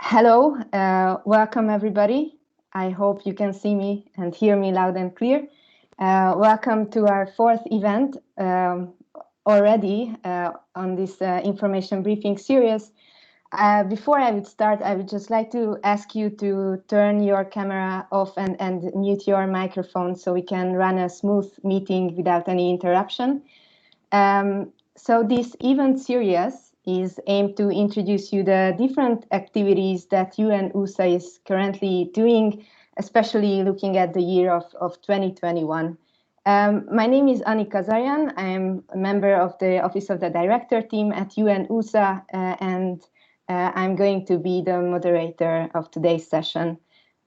Hello, welcome everybody. I hope you can see me and hear me loud and clear. Welcome to our fourth event already on this information briefing series. Before I would start, I would just like to ask you to turn your camera off and mute your microphone so we can run a smooth meeting without any interruption. So this event series is aimed to introduce you the different activities that UNOOSA is currently doing, especially looking at the year of 2021. My name is Ani Kazaryan. I am a member of the Office of the Director team at UNOOSA, and I'm going to be the moderator of today's session.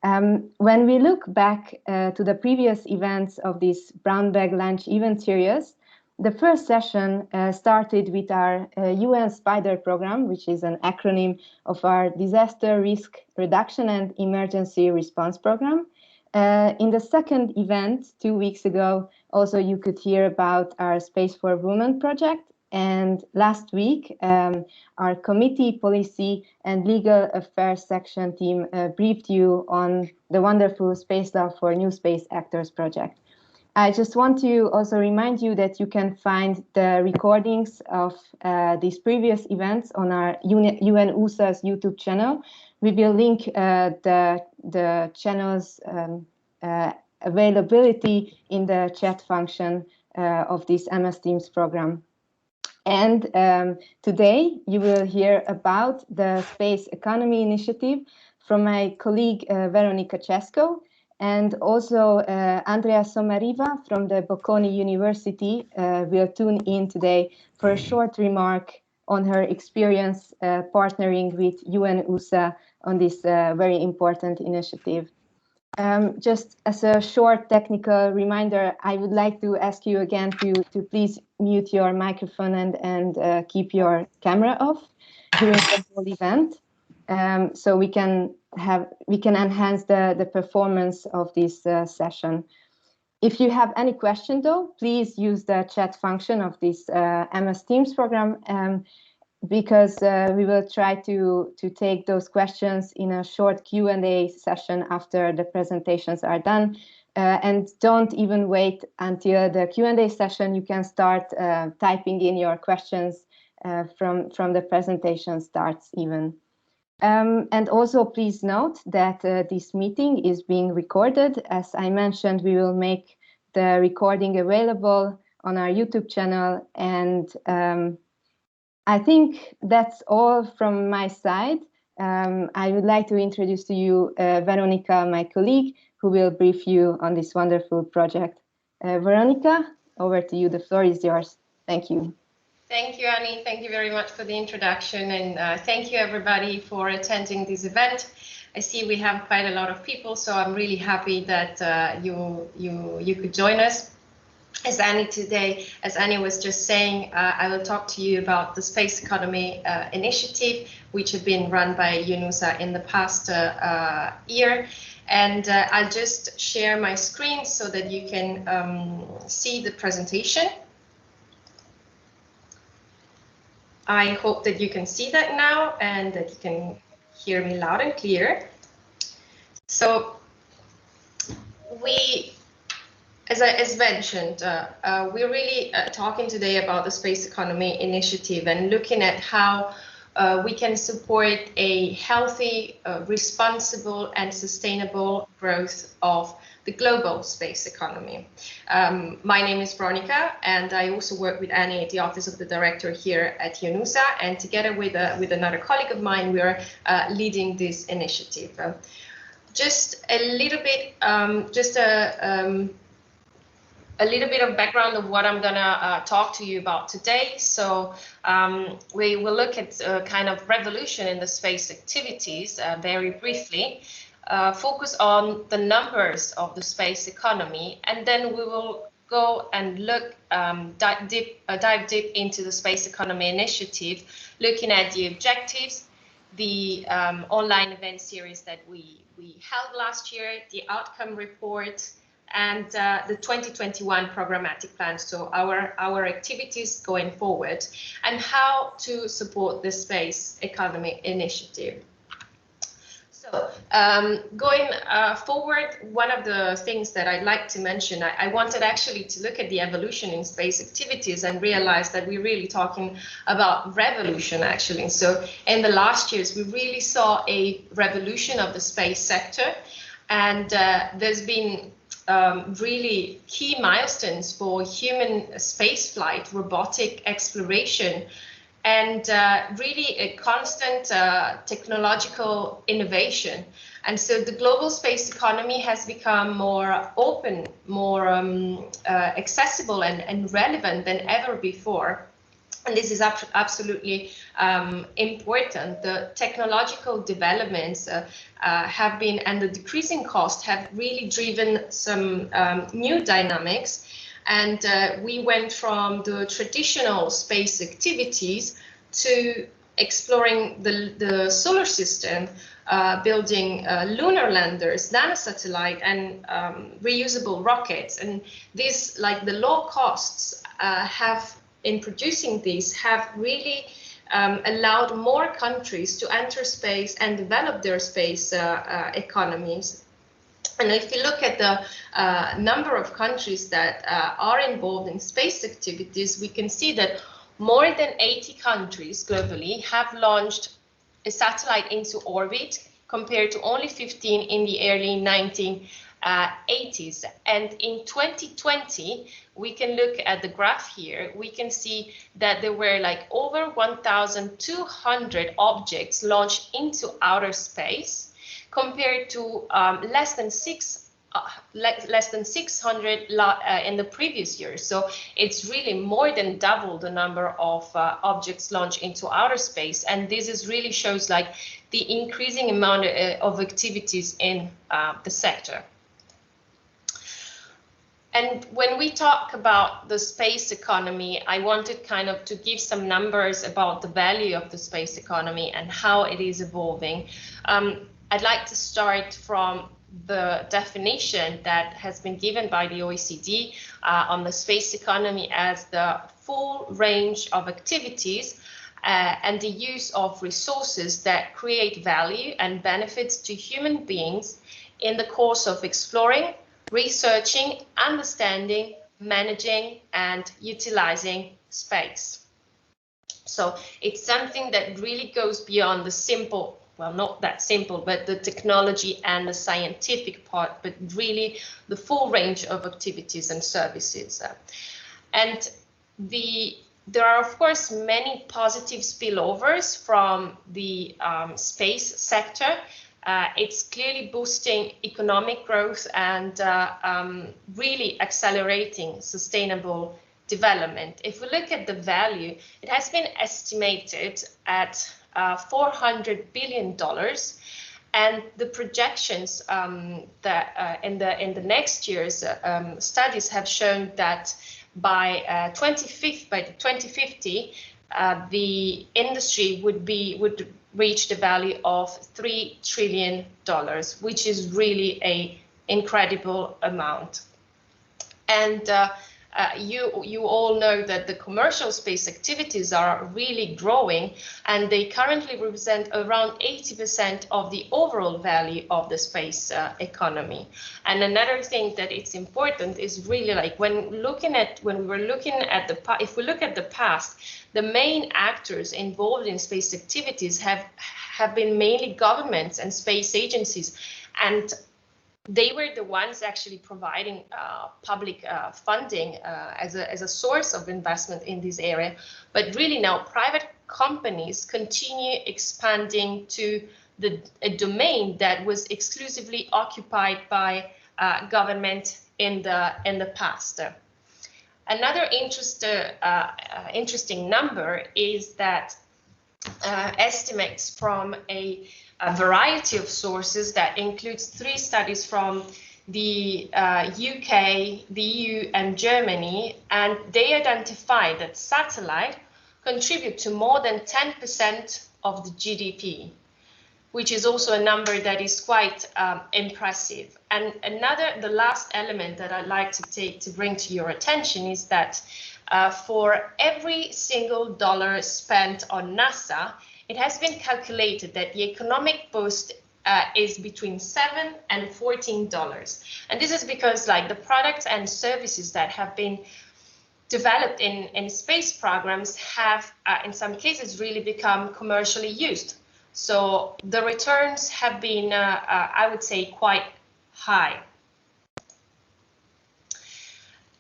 When we look back to the previous events of this Brown Bag Lunch event series, the first session started with our UN SPIDER program, which is an acronym of our Disaster Risk Reduction and Emergency Response Program. In the second event, 2 weeks ago, also you could hear about our Space for Women project. And last week, our committee, policy and legal affairs section team briefed you on the wonderful Space Law for New Space Actors project. I just want to also remind you that you can find the recordings of these previous events on our UNOOSA's YouTube channel. We will link the channel's availability in the chat function of this MS Teams program. And today you will hear about the Space Economy Initiative from my colleague Veronica Cesco. And also Andrea Sommariva from the Bocconi University will tune in today for a short remark on her experience partnering with UNOOSA on this very important initiative. Just as a short technical reminder, I would like to ask you again to please mute your microphone and keep your camera off during the whole event. So we can enhance the performance of this session. If you have any question though, please use the chat function of this MS Teams program because we will try to take those questions in a short Q&A session after the presentations are done. And don't even wait until the Q&A session. You can start typing in your questions from the presentation starts even. And also please note that this meeting is being recorded. As I mentioned, we will make the recording available on our YouTube channel. And I think that's all from my side. I would like to introduce to you Veronica, my colleague, who will brief you on this wonderful project. Veronica, over to you. The floor is yours. Thank you. Thank you, Annie. Thank you very much for the introduction, and thank you everybody for attending this event. I see we have quite a lot of people, so I'm really happy that you could join us. As Annie was just saying, I will talk to you about the Space Economy Initiative, which has been run by UNOOSA in the past year. And I'll just share my screen so that you can see the presentation. I hope that you can see that now and that you can hear me loud and clear. So as mentioned, we're really talking today about the Space Economy Initiative and looking at how we can support a healthy, responsible and sustainable growth of the global space economy. My name is Veronica, and I also work with Annie at the Office of the Director here at UNOOSA, and together with another colleague of mine, we are leading this initiative. Just a little bit, a little bit of background of what I'm gonna talk to you about today. So we will look at kind of revolution in the space activities very briefly. Focus on the numbers of the space economy, and then we will go and look, dive deep into the Space Economy Initiative, looking at the objectives, the online event series that we held last year, the outcome report, and the 2021 programmatic plan, so our activities going forward, and how to support the Space Economy Initiative. So going forward, one of the things that I'd like to mention, I wanted actually to look at the evolution in space activities and realize that we're really talking about revolution actually. So in the last years, we really saw a revolution of the space sector, and there's been really key milestones for human spaceflight, robotic exploration, and really a constant technological innovation. And so the global space economy has become more open, more accessible and relevant than ever before. And this is absolutely important. The technological developments have been, and the decreasing cost have really driven some new dynamics. And we went from the traditional space activities to exploring the solar system, building lunar landers, nanosatellite, and reusable rockets. And this, like the low costs in producing these, have really allowed more countries to enter space and develop their space economies. And if you look at the number of countries that are involved in space activities, we can see that more than 80 countries globally have launched a satellite into orbit, compared to only 15 in the early 1980s. And in 2020, we can look at the graph here. We can see that there were like over 1,200 objects launched into outer space, compared to less than 600 in the previous year. So it's really more than double the number of objects launched into outer space. And this is really shows like the increasing amount of activities in the sector. And when we talk about the space economy, I wanted kind of to give some numbers about the value of the space economy and how it is evolving. I'd like to start from the definition that has been given by the OECD on the space economy as the full range of activities and the use of resources that create value and benefits to human beings in the course of exploring, researching, understanding, managing, and utilizing space. So it's something that really goes beyond the simple, well, not that simple, but the technology and the scientific part, but really the full range of activities and services. And there are, of course, many positive spillovers from the space sector. It's clearly boosting economic growth and really accelerating sustainable development. If we look at the value, it has been estimated at $400 billion, and the projections that in the next year's studies have shown that by 2050, the industry would reach the value of $3 trillion, which is really an incredible amount. And you all know that the commercial space activities are really growing, and they currently represent around 80% of the overall value of the space economy. And another thing that it's important is really like if we look at the past, the main actors involved in space activities have been mainly governments and space agencies, and they were the ones actually providing public funding as a source of investment in this area. But really now private companies continue expanding to a domain that was exclusively occupied by government in the past. Another interesting number is that estimates from a variety of sources that includes 3 studies from the UK, the EU, and Germany, and they identify that satellite contribute to more than 10% of the GDP, which is also a number that is quite impressive. And the last element that I'd like to bring to your attention is that for every single dollar spent on NASA, it has been calculated that the economic boost is between $7 and $14. And this is because like the products and services that have been developed in space programs have, in some cases, really become commercially used. So the returns have been, I would say, quite high.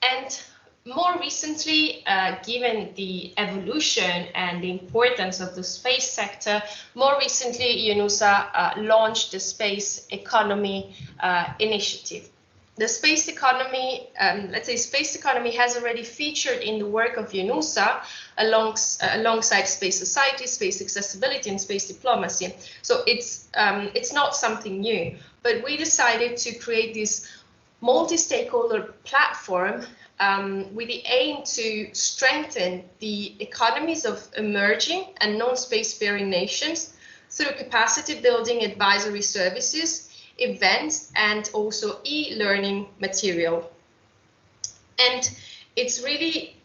And more recently, given the evolution and the importance of the space sector, more recently, UNOOSA launched the Space Economy Initiative. The space economy, let's say space economy, has already featured in the work of UNOOSA alongside space society, space accessibility, and space diplomacy. So it's not something new, but we decided to create this multi-stakeholder platform with the aim to strengthen the economies of emerging and non-spacefaring nations through capacity building advisory services, events, and also e-learning material. And it's really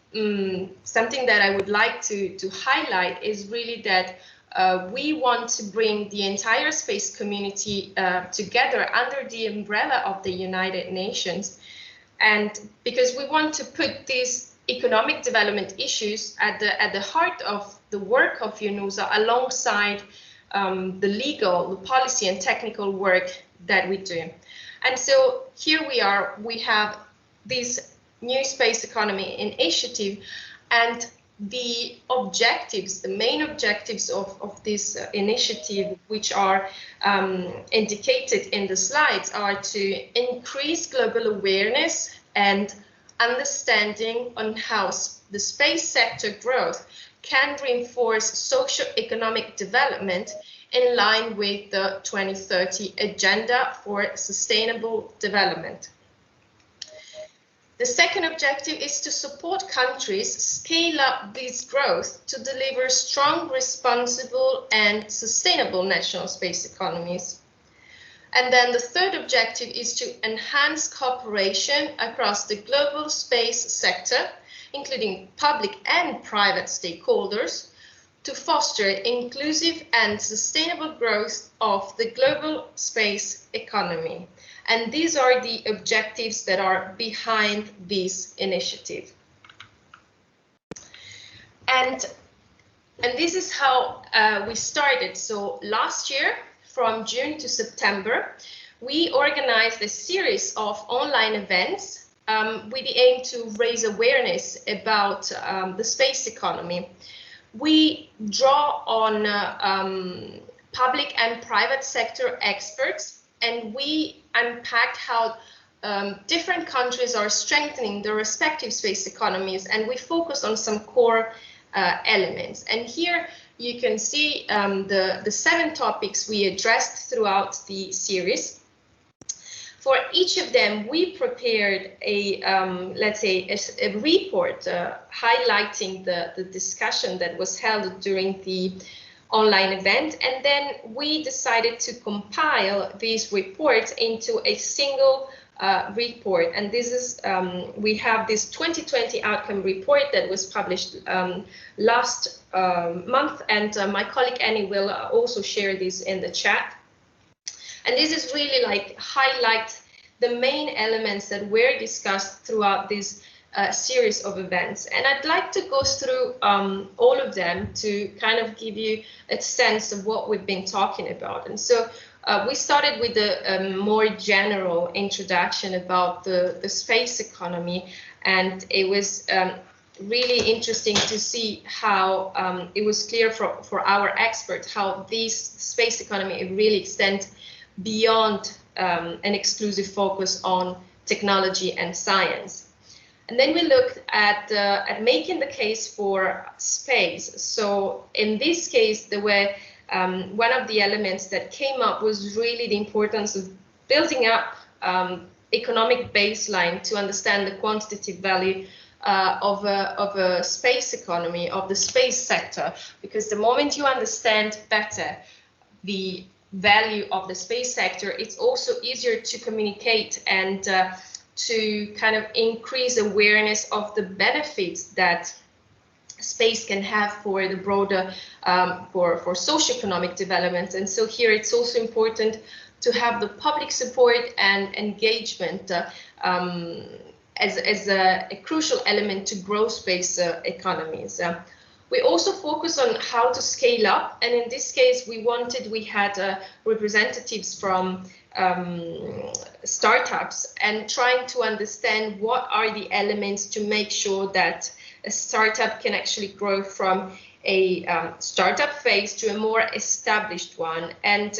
something that I would like to highlight is really that we want to bring the entire space community together under the umbrella of the United Nations. And because we want to put these economic development issues at the heart of the work of UNOOSA alongside the legal, the policy and technical work that we do. And so here we have this new space economy initiative, and the objectives, the main objectives of this initiative, which are indicated in the slides, are to increase global awareness and understanding on how the space sector growth can reinforce socio-economic development in line with the 2030 Agenda for Sustainable Development. The second objective is to support countries scale up this growth to deliver strong, responsible, and sustainable national space economies. And then the third objective is to enhance cooperation across the global space sector, including public and private stakeholders, to foster inclusive and sustainable growth of the global space economy. And these are the objectives that are behind this initiative. And this is how we started. So last year, from June to September, we organized a series of online events with the aim to raise awareness about the space economy. We draw on public and private sector experts, and we unpacked how different countries are strengthening their respective space economies, and we focused on some core elements. And here you can see the 7 topics we addressed throughout the series. For each of them, we prepared a, let's say, a report highlighting the discussion that was held during the online event. And then we decided to compile these reports into a single report. And this is, we have this 2020 outcome report that was published last month. And my colleague Annie will also share this in the chat. And this is really like highlight the main elements that were discussed throughout this series of events. And I'd like to go through all of them to kind of give you a sense of what we've been talking about. And so we started with a more general introduction about the space economy. And it was really interesting to see how it was clear for our experts how this space economy really extends beyond an exclusive focus on technology and science. And then we looked at making the case for space. So in this case, there were one of the elements that came up was really the importance of building up economic baseline to understand the quantitative value of a space economy, of the space sector, because the moment you understand better the value of the space sector, it's also easier to communicate and to kind of increase awareness of the benefits that space can have for the broader, for socioeconomic development. And so here it's also important to have the public support and engagement as a crucial element to grow space economies. We also focus on how to scale up, and in this case we had representatives from startups and trying to understand what are the elements to make sure that a startup can actually grow from a startup phase to a more established one. And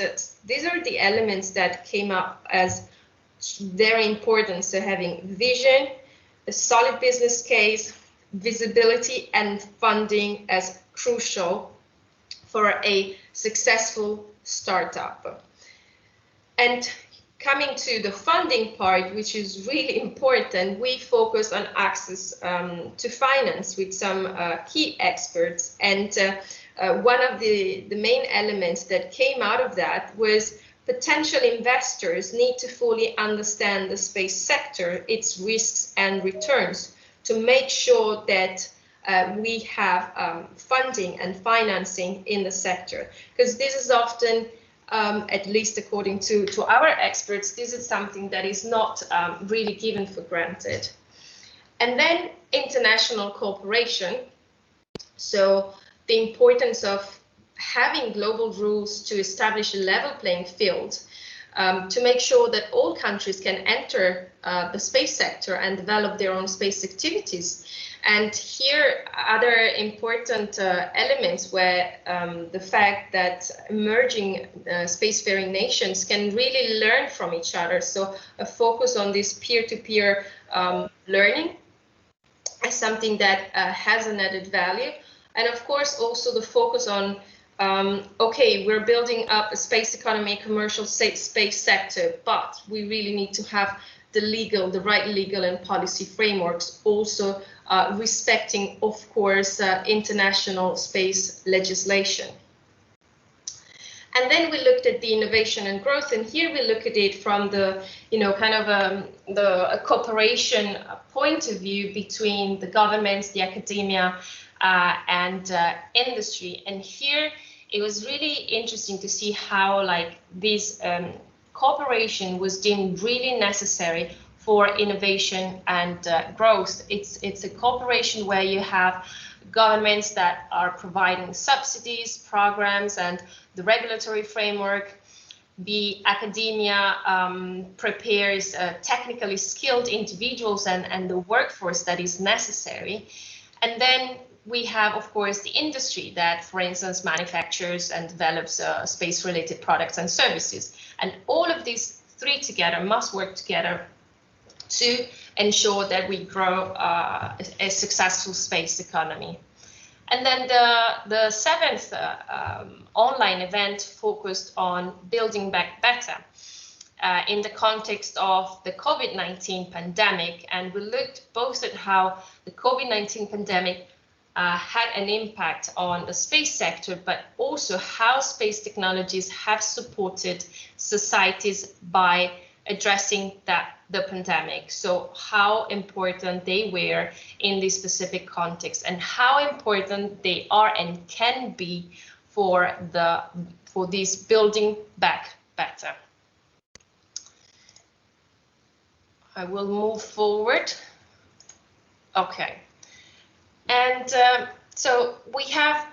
these are the elements that came up as very important. So having vision, a solid business case, visibility, and funding as crucial for a successful startup. And coming to the funding part, which is really important, we focus on access to finance with some key experts. And one of the main elements that came out of that was potential investors need to fully understand the space sector, its risks and returns, to make sure that we have funding and financing in the sector. Because this is often, at least according to our experts, this is something that is not really given for granted. And then international cooperation. So the importance of having global rules to establish a level playing field, to make sure that all countries can enter the space sector and develop their own space activities. And here, other important elements were the fact that emerging spacefaring nations can really learn from each other. So a focus on this peer-to-peer learning is something that has an added value. And of course, also the focus on okay, we're building up a space economy, commercial space sector, but we really need to have the right legal and policy frameworks, also respecting, of course, international space legislation. And then we looked at the innovation and growth, and here we look at it from the, kind of the cooperation point of view between the governments, the academia, and industry. And here it was really interesting to see how this cooperation was deemed really necessary for innovation and growth. It's a cooperation where you have governments that are providing subsidies, programs, and the regulatory framework. The academia prepares technically skilled individuals and the workforce that is necessary. And then we have, of course, the industry that, for instance, manufactures and develops space-related products and services. And all of these three together must work together to ensure that we grow a successful space economy. And then the seventh online event focused on building back better in the context of the COVID-19 pandemic. And we looked both at how the COVID-19 pandemic had an impact on the space sector, but also how space technologies have supported societies by addressing the pandemic. So how important they were in this specific context, and how important they are and can be for this building back better. I will move forward. Okay. And so we have,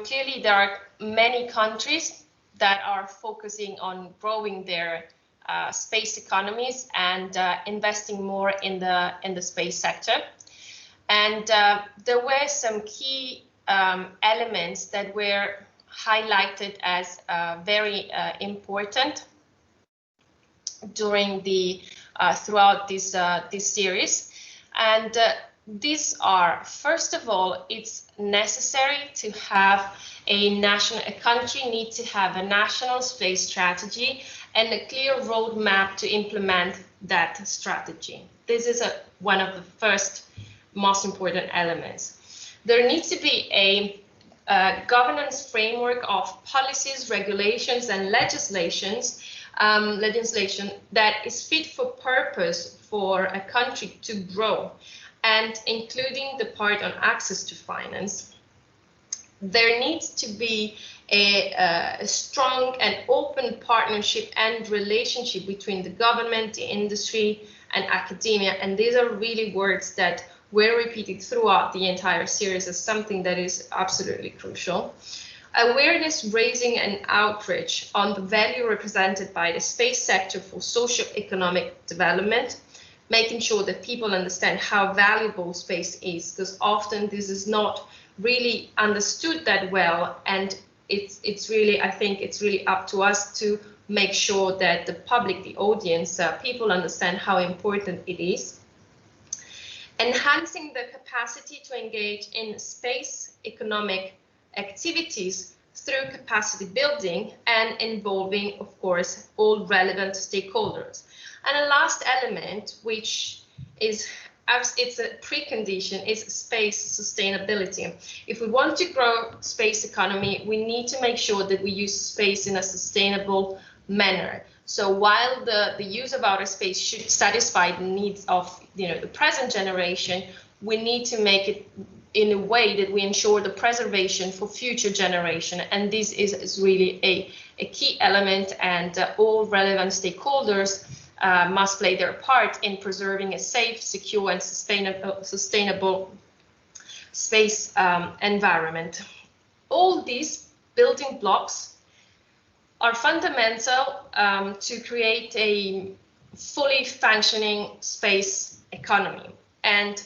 clearly there are many countries that are focusing on growing their space economies and investing more in the space sector. And there were some key elements that were highlighted as very important during throughout this series. And these are, first of all, it's necessary to have a country needs to have a national space strategy and a clear roadmap to implement that strategy. This is one of the first most important elements. There needs to be a governance framework of policies, regulations, and legislation that is fit for purpose for a country to grow, and including the part on access to finance. there needs to be a strong and open partnership and relationship between the government, the industry, and academia. And these are really words that were repeated throughout the entire series as something that is absolutely crucial. Awareness raising and outreach on the value represented by the space sector for socio-economic development, making sure that people understand how valuable space is, because often this is not really understood that well, and it's really, I think it's really up to us to make sure that the public, the audience, people understand how important it is. Enhancing the capacity to engage in space economic activities through capacity building and involving, of course, all relevant stakeholders. And a last element, which is it's a precondition, is space sustainability. If we want to grow space economy, we need to make sure that we use space in a sustainable manner. So while the use of outer space should satisfy the needs of the present generation, we need to make it in a way that we ensure the preservation for future generation. And this is really a key element, and all relevant stakeholders must play their part in preserving a safe, secure, and sustainable space environment. All these building blocks are fundamental to create a fully functioning space economy. And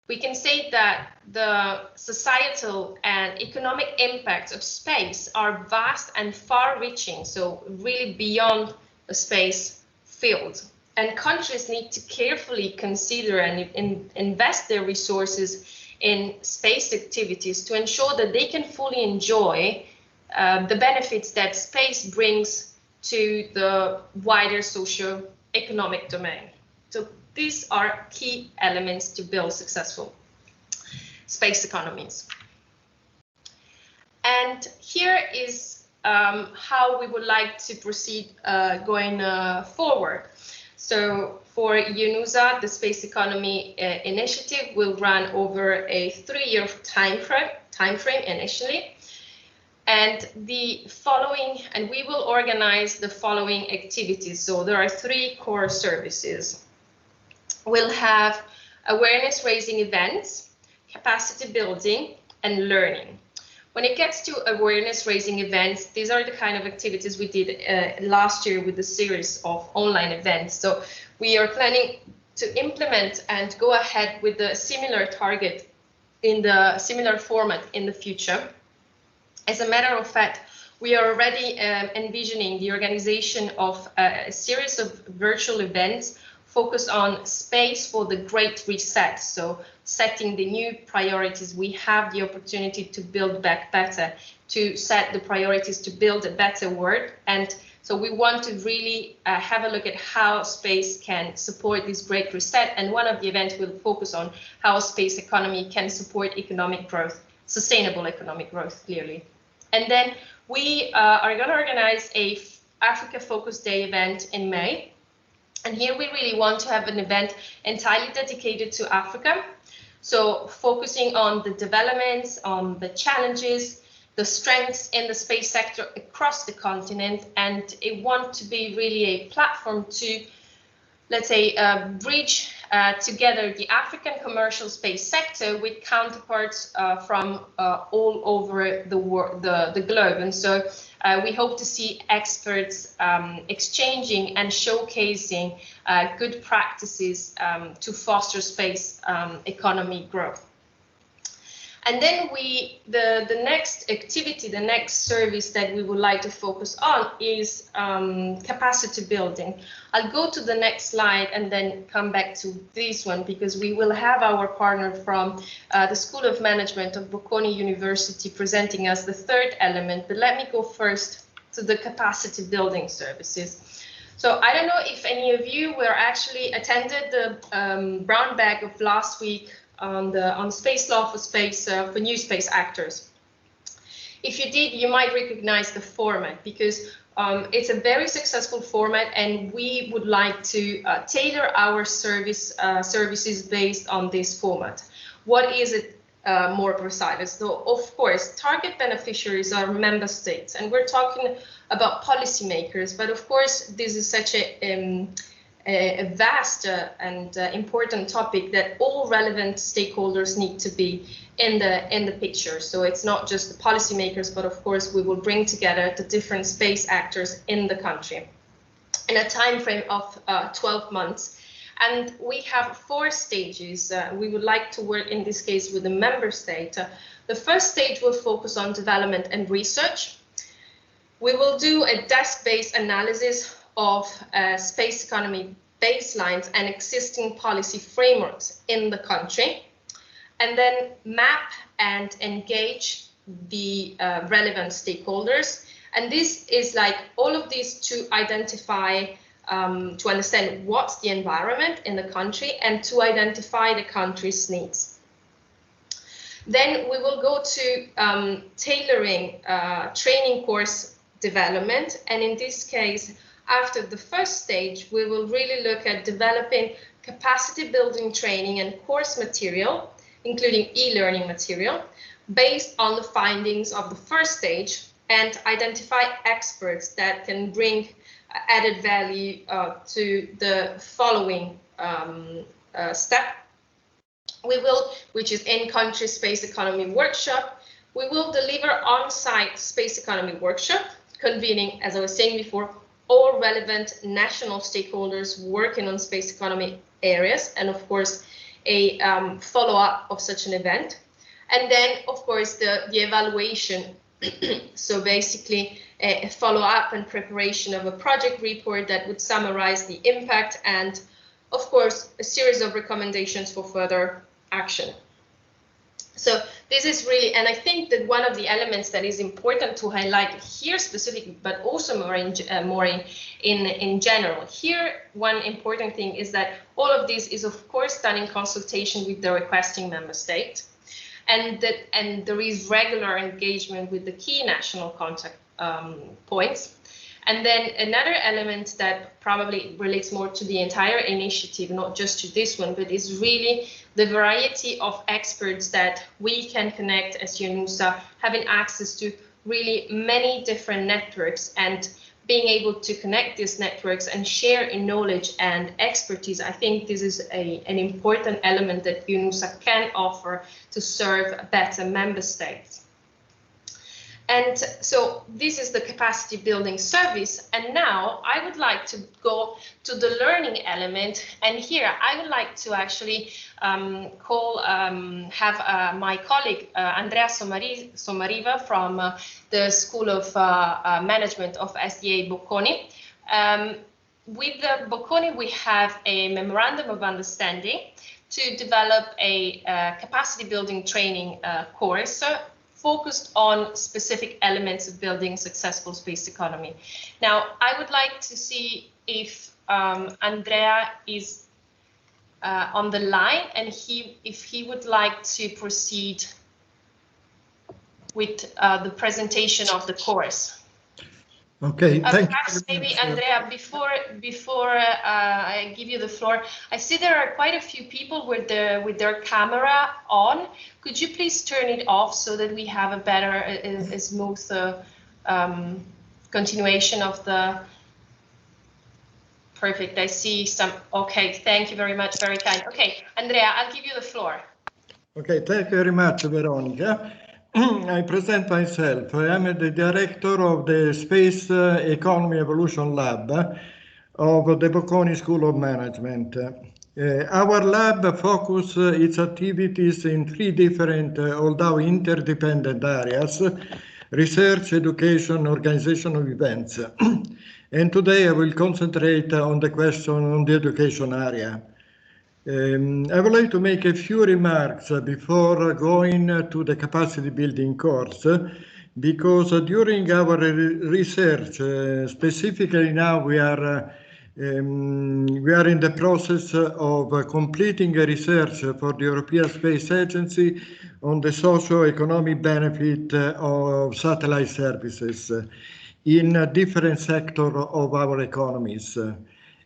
we can say that the societal and economic impacts of space are vast and far-reaching, so really beyond the space field. And countries need to carefully consider and invest their resources in space activities to ensure that they can fully enjoy the benefits that space brings to the wider socio-economic domain. So these are key elements to build successful space economies. And here is how we would like to proceed going forward. So for UNOOSA, the Space Economy Initiative will run over a 3-year time frame initially. And the following, and we will organize the following activities. So there are 3 core services. We'll have awareness raising events, capacity building, and learning. When it gets to awareness raising events, these are the kind of activities we did last year with the series of online events. So we are planning to implement and go ahead with the similar target in the similar format in the future. As a matter of fact, we are already envisioning the organization of a series of virtual events focused on space for the Great Reset. So setting the new priorities, we have the opportunity to build back better, to set the priorities to build a better world. And so we want to really have a look at how space can support this Great Reset. And one of the events will focus on how space economy can support economic growth, sustainable economic growth, clearly. And then we are going to organize a Africa Focus Day event in May. And here we really want to have an event entirely dedicated to Africa. So focusing on the developments, on the challenges, the strengths in the space sector across the continent. And it wants to be really a platform to, let's say, bridge together the African commercial space sector with counterparts from all over the world, the globe. And so we hope to see experts exchanging and showcasing good practices to foster space economy growth. And then the next activity, the next service that we would like to focus on is capacity building. I'll go to the next slide and then come back to this one, because we will have our partner from the School of Management of Bocconi University presenting us the 3rd element. But let me go first to the capacity building services. So I don't know if any of you were actually attended the brown bag of last week on space law for space for new space actors. If you did, you might recognize the format, because it's a very successful format, and we would like to tailor our services based on this format. What is it more precise. So, of course, target beneficiaries are member states, and we're talking about policymakers. But of course, this is such a vast and important topic that all relevant stakeholders need to be in the picture. So it's not just the policymakers, but of course, we will bring together the different space actors in the country in a time frame of 12 months. And we have 4 stages. We would like to work in this case with the member state. The first stage will focus on development and research. We will do a desk-based analysis of space economy baselines and existing policy frameworks in the country, and then map and engage the relevant stakeholders. And this is like all of these to identify to understand what's the environment in the country and to identify the country's needs. Then we will go to tailoring training course development. And in this case, after the first stage, we will really look at developing capacity building training and course material, including e-learning material, based on the findings of the first stage, and identify experts that can bring added value to the following step. We will, which is in-country space economy workshop, we will deliver on-site space economy workshop, convening, as I was saying before, all relevant national stakeholders working on space economy areas, and of course, a follow-up of such an event. And then, of course, the evaluation. So basically, a follow-up and preparation of a project report that would summarize the impact and, of course, a series of recommendations for further action. So this is really, and I think that one of the elements that is important to highlight here specifically, but also more in general. Here, one important thing is that all of this is, of course, done in consultation with the requesting member state. And there is regular engagement with the key national contact points. And then another element that probably relates more to the entire initiative, not just to this one, but is really the variety of experts that we can connect as UNOOSA, having access to really many different networks and being able to connect these networks and share in knowledge and expertise. I think this is an important element that UNOOSA can offer to serve better member states. And so this is the capacity building service. And now I would like to go to the learning element. And here I would like to actually have my colleague, Andrea Somariva from the School of Management of SDA Bocconi. With the Bocconi, we have a memorandum of understanding to develop a capacity building training course focused on specific elements of building successful space economy. Now, I would like to see if Andrea is on the line and if he would like to proceed with the presentation of the course. Okay, thank perhaps you. Maybe Andrea, before I give you the floor, I see there are quite a few people with their camera on. Could you please turn it off so that we have a better, a smooth continuation of the? Perfect. I see some. Okay, thank you very much. Very kind. Okay, Andrea, I'll give you the floor. Okay, thank you very much, Veronica. I present myself. I am the director of the Space Economy Evolution Lab of the Bocconi School of Management. Our lab focuses its activities in 3 different, although interdependent areas: research, education, organization of events. And today I will concentrate on the question on the education area. I would like to make a few remarks before going to the capacity building course, because during our research, specifically now we are in the process of completing a research for the European Space Agency on the socio-economic benefit of satellite services in different sectors of our economies.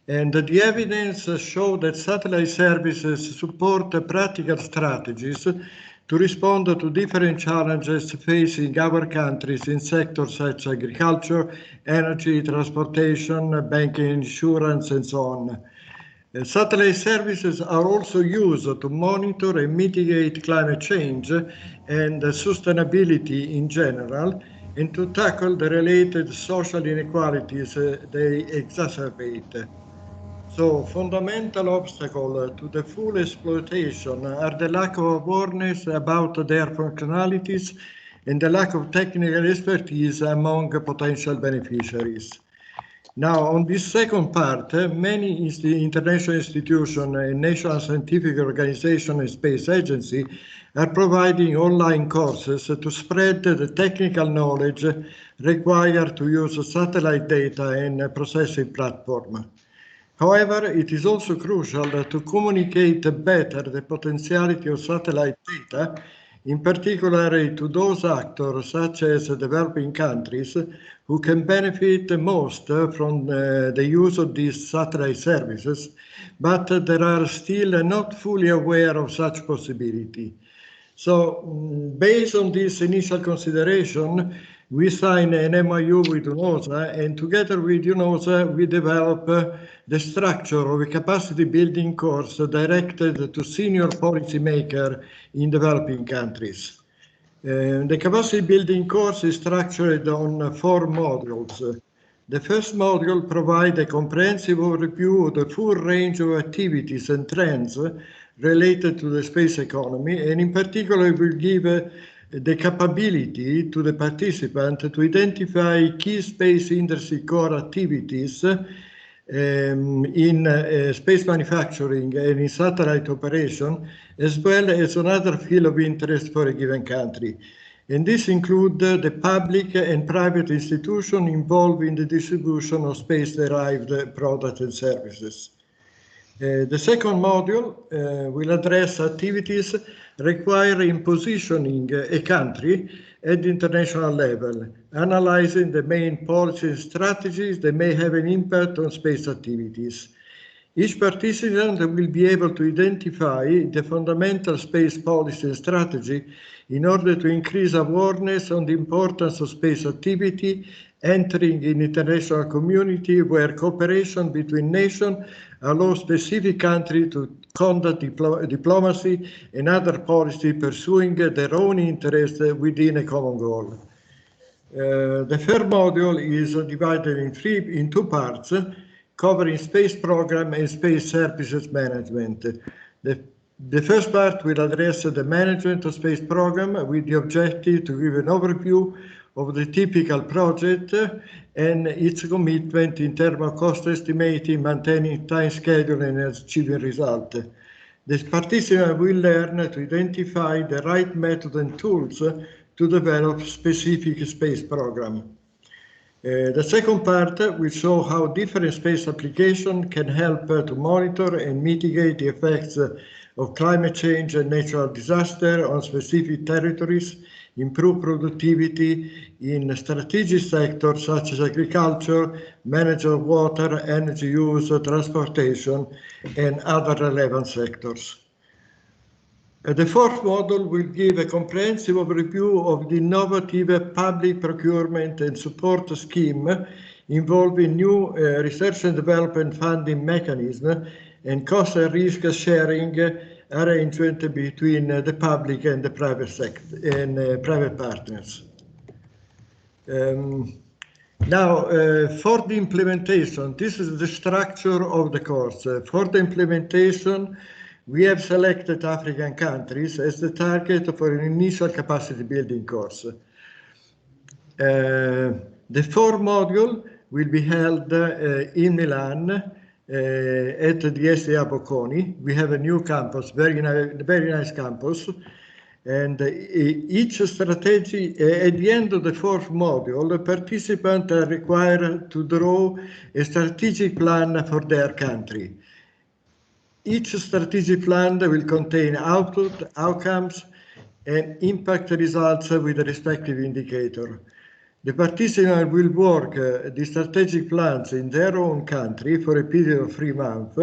And the evidence shows that satellite services support practical strategies to respond to different challenges facing our countries in sectors such as agriculture, energy, transportation, banking, insurance, and so on. Satellite services are also used to monitor and mitigate climate change and sustainability in general, and to tackle the related social inequalities they exacerbate. So, fundamental obstacle to the full exploitation are the lack of awareness about their functionalities and the lack of technical expertise among potential beneficiaries. Now, on this second part, many international institutions and national scientific organizations and space agencies are providing online courses to spread the technical knowledge required to use satellite data and processing platform. However, it is also crucial to communicate better the potentiality of satellite data, in particular to those actors such as developing countries who can benefit most from the use of these satellite services, but they are still not fully aware of such possibility. So, based on this initial consideration, we signed an MOU with UNOOSA, and together with UNOOSA, we developed the structure of a capacity building course directed to senior policymakers in developing countries. The capacity building course is structured on 4 modules. The first module provides a comprehensive overview of the full range of activities and trends related to the space economy, and in particular will give the capability to the participant to identify key space industry core activities in space manufacturing and in satellite operation, as well as another field of interest for a given country. And this includes the public and private institutions involved in the distribution of space-derived products and services. The second module will address activities requiring positioning a country at the international level, analyzing the main policy and strategies that may have an impact on space activities. Each participant will be able to identify the fundamental space policy and strategy in order to increase awareness on the importance of space activity, entering in international community where cooperation between nations allows specific countries to conduct diplomacy and other policy pursuing their own interests within a common goal. The third module is divided in 2 parts, covering space program and space services management. The first part will address the management of space program with the objective to give an overview of the typical project and its commitment in terms of cost estimating, maintaining time schedule, and achieving result. The participant will learn to identify the right method and tools to develop specific space program. The second part will show how different space applications can help to monitor and mitigate the effects of climate change and natural disaster on specific territories, improve productivity in strategic sectors such as agriculture, management of water, energy use, transportation, and other relevant sectors. The fourth module will give a comprehensive overview of the innovative public procurement and support scheme involving new research and development funding mechanism and cost and risk sharing arrangement between the public and the private sector and private partners. Now, for the implementation, this is the structure of the course. For the implementation, we have selected African countries as the target for an initial capacity building course. The 4 module will be held in Milan at the SDA Bocconi. We have a new campus, very nice campus. And each strategy, at the end of the 4th module, the participants are required to draw a strategic plan for their country. Each strategic plan will contain output, outcomes, and impact results with the respective indicator. The participants will work the strategic plans in their own country for a period of 3 months,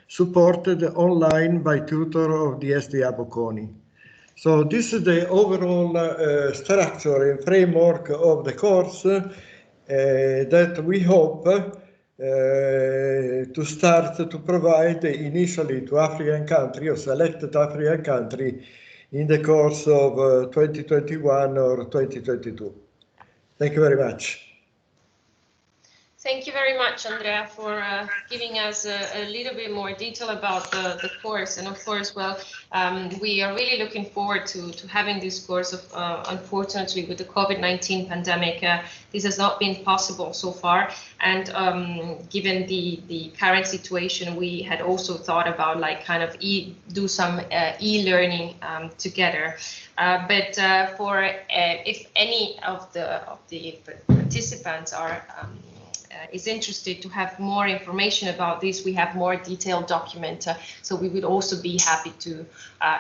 supported online by tutor of the SDA Bocconi. So this is the overall structure and framework of the course that we hope to start to provide initially to African country or selected African country in the course of 2021 or 2022. Thank you very much. Thank you very much, Andrea, for giving us a little bit more detail about the course. And of course, well, we are really looking forward to having this course. Unfortunately, with the COVID-19 pandemic, this has not been possible so far. And given the current situation, we had also thought about like kind of do some e-learning together. But for if any of the participants are is interested to have more information about this, we have more detailed document, so we would also be happy to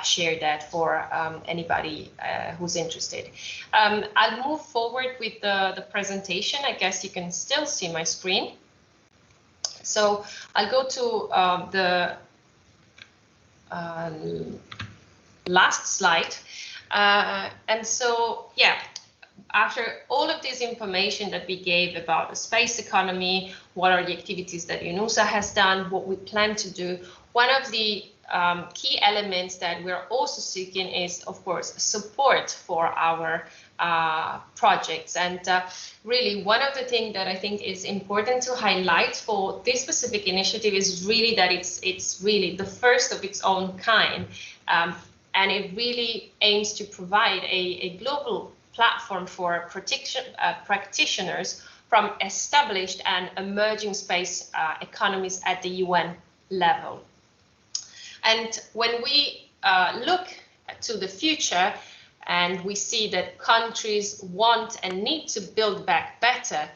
share that for anybody who's interested. I'll move forward with the presentation. I guess you can still see my screen. So I'll go to the last slide. And so, yeah, after all of this information that we gave about the space economy, what are the activities that UNOOSA has done, what we plan to do, one of the key elements that we're also seeking is, of course, support for our projects. And really, one of the things that I think is important to highlight for this specific initiative is really that it's really the first of its own kind. And it really aims to provide a global platform for practitioners from established and emerging space economies at the UN level. And when we look to the future and we see that countries want and need to build back better,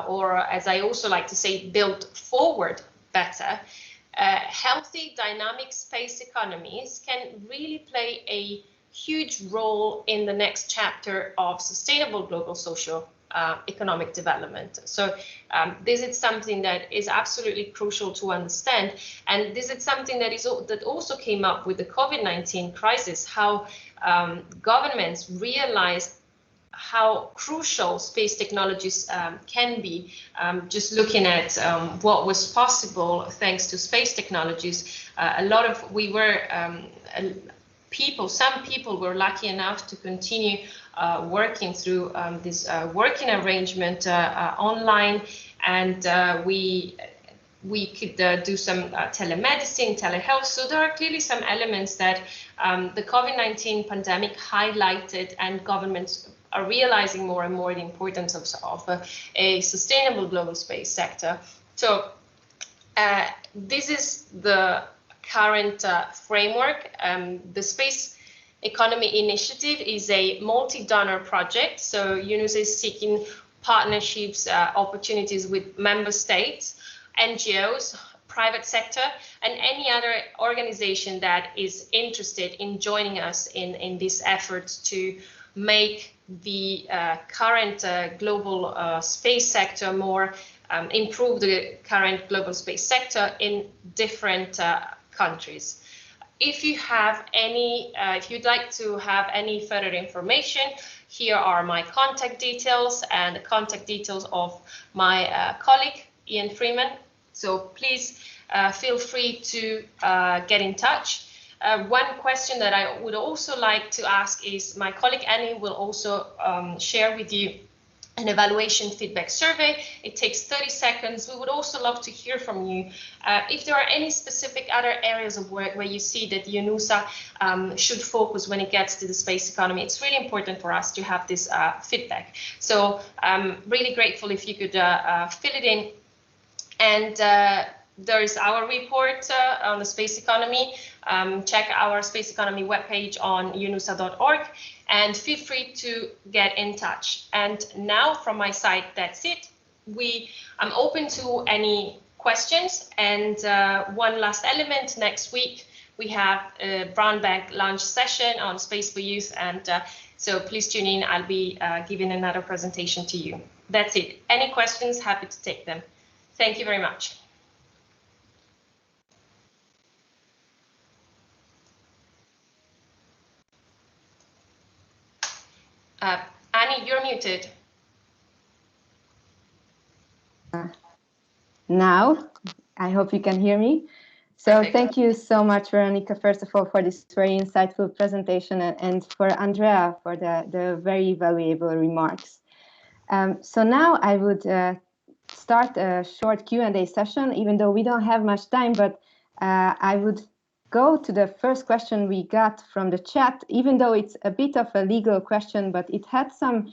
or as I also like to say, build forward better, healthy dynamic space economies can really play a huge role in the next chapter of sustainable global social economic development. So this is something that is absolutely crucial to understand, and this is something that also came up with the COVID-19 crisis, how governments realize how crucial space technologies can be. Just looking at what was possible thanks to space technologies, some people were lucky enough to continue working through this working arrangement online, and we could do some telemedicine, telehealth. So there are clearly some elements that the COVID-19 pandemic highlighted, and governments are realizing more and more the importance of a sustainable global space sector. So this is the current framework. The Space Economy Initiative is a multi-donor project. So UNOOSA is seeking partnerships, opportunities with member states, NGOs, private sector, and any other organization that is interested in joining us in these efforts to make the current global space sector more, improve the current global space sector in different countries. If you have any, if you'd like to have any further information, here are my contact details and the contact details of my colleague, Ian Freeman. So please feel free to get in touch. One question that I would also like to ask is, my colleague Annie will also share with you an evaluation feedback survey. It takes 30 seconds. We would also love to hear from you. If there are any specific other areas of work where you see that UNOOSA should focus when it gets to the space economy, it's really important for us to have this feedback. So I'm really grateful if you could fill it in. And there is our report on the space economy. Check our space economy webpage on unoosa.org and feel free to get in touch. And now from my side, that's it. I'm open to any questions. And one last element, next week, we have a Brown Bag lunch session on Space for Youth. And so please tune in. I'll be giving another presentation to you. That's it. Any questions? Happy to take them. Thank you very much. Annie, you're muted. Now, I hope you can hear me. So Perfect. Thank you so much, Veronica, first of all, for this very insightful presentation, and for Andrea for the very valuable remarks. So now I would start a short Q&A session, even though we don't have much time, but I would go to the first question we got from the chat, even though it's a bit of a legal question, but it had some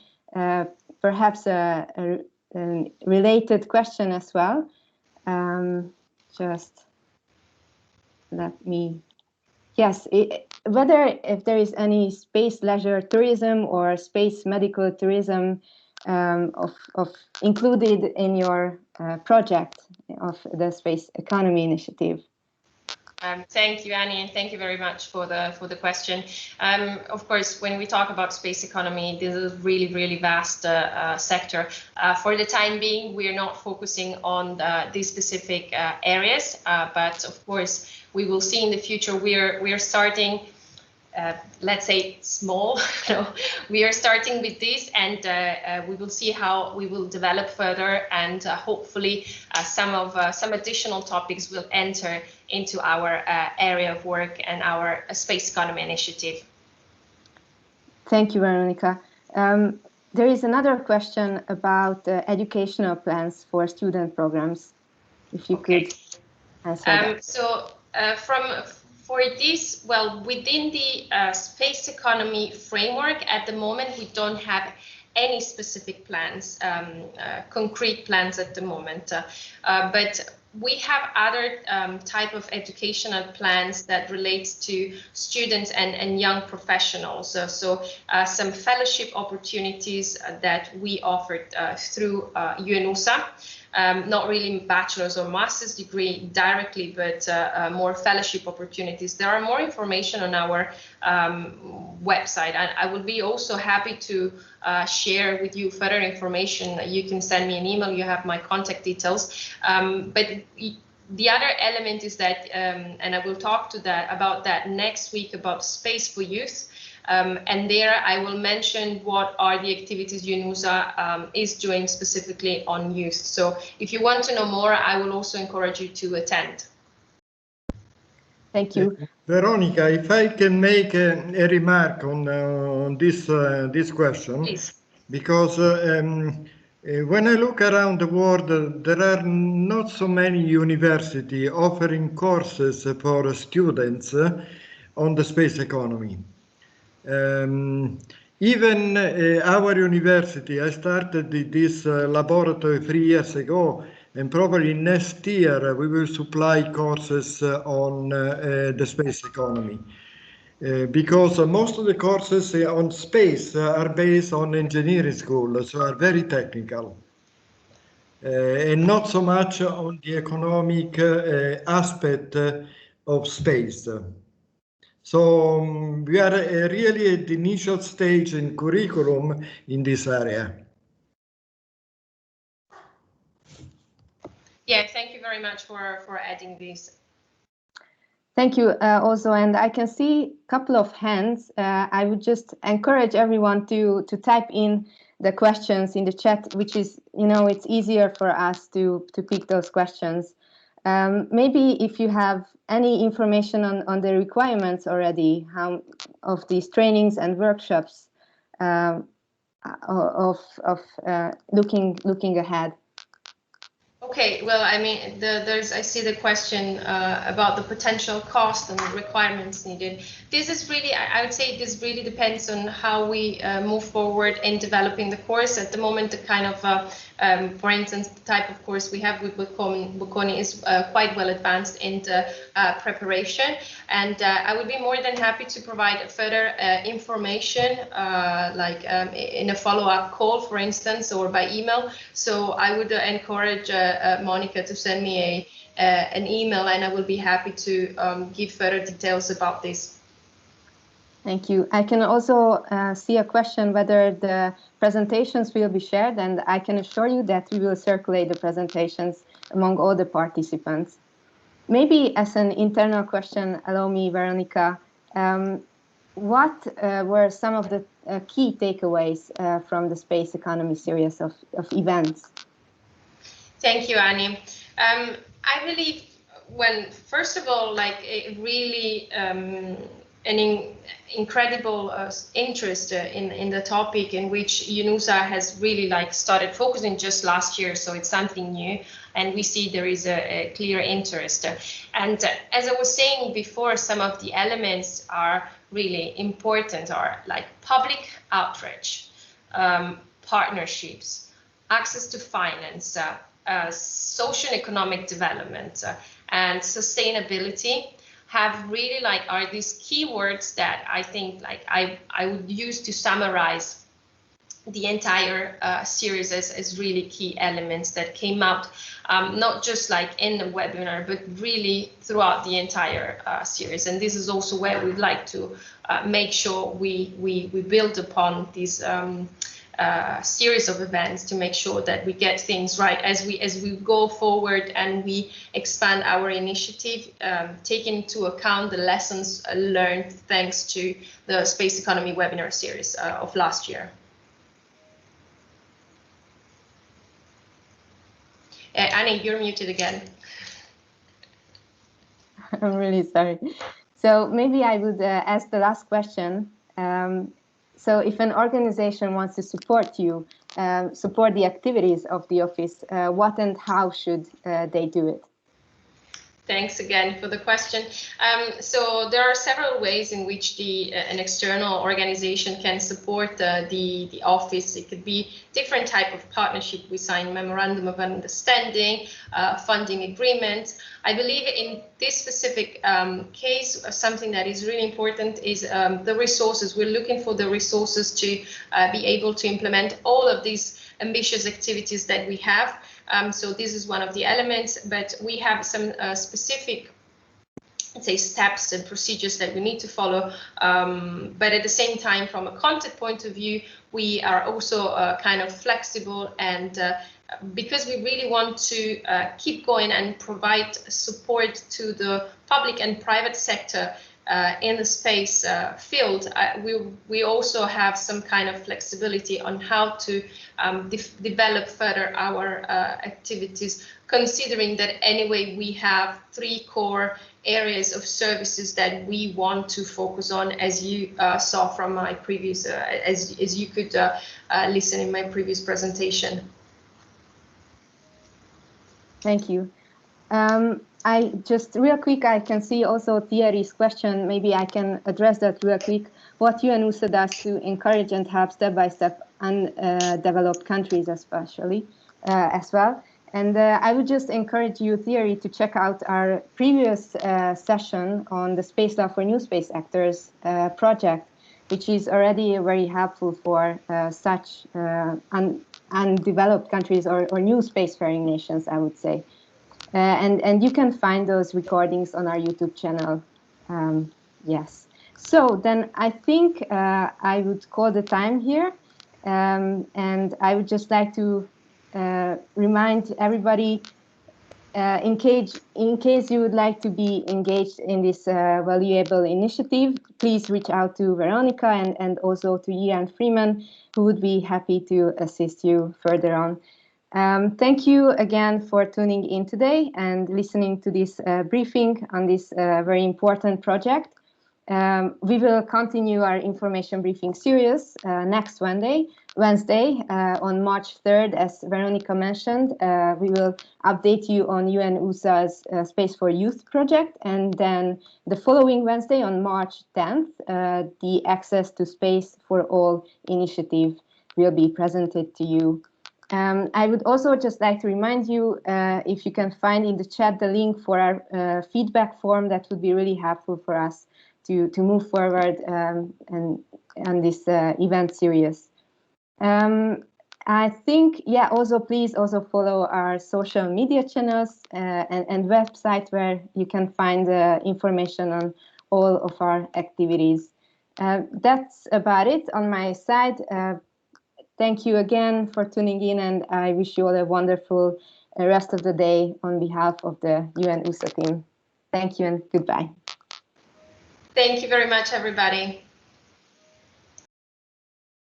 perhaps a related question as well. Just let me, yes, whether if there is any space leisure tourism or space medical tourism of included in your project of the Space Economy Initiative. Thank you, Annie, and thank you very much for the question. Of course, when we talk about space economy, this is a really vast sector. For the time being, we are not focusing on these specific areas, but of course, we will see in the future. We are starting. Let's say small. No, we are starting with this, and we will see how we will develop further, and hopefully some additional topics will enter into our area of work and our space economy initiative. Thank you, Veronica. There is another question about educational plans for student programs. If you could answer that. So for this, well, within the space economy framework, at the moment, we don't have any specific plans, concrete plans at the moment. But we have other type of educational plans that relates to students and young professionals. So some fellowship opportunities that we offered through UNOOSA. Not really bachelor's or master's degree directly, but more fellowship opportunities. There are more information on our website, and I would be also happy to share with you further information. You can send me an email, you have my contact details. But the other element is that, and I will talk about that next week, about Space for Youth. And there I will mention what are the activities UNOOSA is doing specifically on youth. So if you want to know more, I will also encourage you to attend. Thank you. Veronica, if I can make a remark on this question. Please. Because when I look around the world, there are not so many universities offering courses for students on the space economy. Even our university, I started this laboratory 3 years ago, and probably next year we will supply courses on the space economy. Because most of the courses on space are based on engineering school, so are very technical. And not so much on the economic aspect of space. So we are really at the initial stage in curriculum in this area. Yeah, thank you very much for adding this. Thank you also, and I can see a couple of hands. I would just encourage everyone to type in the questions in the chat, which is, it's easier for us to pick those questions. Maybe if you have any information on the requirements already of these trainings and workshops of looking ahead. Okay, well, I mean, I see the question about the potential cost and the requirements needed. This is really, I would say this really depends on how we move forward in developing the course. At the moment, the kind of, for instance, the type of course we have with Bocconi is quite well advanced in the preparation. And I would be more than happy to provide further information, like in a follow-up call, for instance, or by email. So I would encourage Monica to send me an email, and I will be happy to give further details about this. Thank you. I can also see a question whether the presentations will be shared, and I can assure you that we will circulate the presentations among all the participants. Maybe as an internal question, allow me, Veronica, what were some of the key takeaways from the Space Economy series of events. Thank you, Annie. I believe first of all, like it really an incredible interest in the topic, in which UNOOSA has really like started focusing just last year, so it's something new, and we see there is a clear interest. And as I was saying before, some of the elements are really important, are like public outreach, partnerships, access to finance, social and economic development, and sustainability have really like are these keywords that I think like I would use to summarize the entire series as really key elements that came out, not just like in the webinar, but really throughout the entire series. And this is also where we'd like to make sure we build upon these series of events to make sure that we get things right as we go forward and we expand our initiative, taking into account the lessons learned thanks to the Space Economy webinar series of last year. Annie, you're muted again. I'm really sorry. So maybe I would ask the last question. So if an organization wants to support you, support the activities of the office, what and how should they do it? Thanks again for the question. So there are several ways in which an external organization can support the office. It could be different type of partnership. We sign memorandum of understanding, funding agreements. I believe in this specific case, something that is really important is the resources. We're looking for the resources to be able to implement all of these ambitious activities that we have. So this is one of the elements, but we have some specific, let's say, steps and procedures that we need to follow. But at the same time, from a content point of view, we are also kind of flexible, and because we really want to keep going and provide support to the public and private sector in the space field, we also have some kind of flexibility on how to develop further our activities, considering that anyway we have 3 core areas of services that we want to focus on, as you saw from my previous, as you could listen in my previous presentation. Thank you. I just real quick, I can see also Thierry's question. Maybe I can address that real quick. What UNOOSA does to encourage and help step-by-step undeveloped countries, especially as well. And I would just encourage you, Thierry, to check out our previous session on the Space Law for New Space Actors project, which is already very helpful for such undeveloped countries or new spacefaring nations, I would say. And you can find those recordings on our YouTube channel. Yes. So then I think I would call the time here. And I would just like to remind everybody, in case you would like to be engaged in this valuable initiative, please reach out to Veronica and also to Ian Freeman, who would be happy to assist you further on. Thank you again for tuning in today and listening to this briefing on this very important project. We will continue our information briefing series next Wednesday on March 3rd, as Veronica mentioned. We will update you on UNOOSA's Space for Youth project, and then the following Wednesday on March 10th, the Access to Space for All initiative will be presented to you. I would also just like to remind you, if you can find in the chat the link for our feedback form, that would be really helpful for us to move forward and this event series. I think, yeah, also please also follow our social media channels and website, where you can find information on all of our activities. That's about it on my side. Thank you again for tuning in, and I wish you all a wonderful rest of the day on behalf of the UNOOSA team. Thank you and goodbye. Thank you very much, everybody.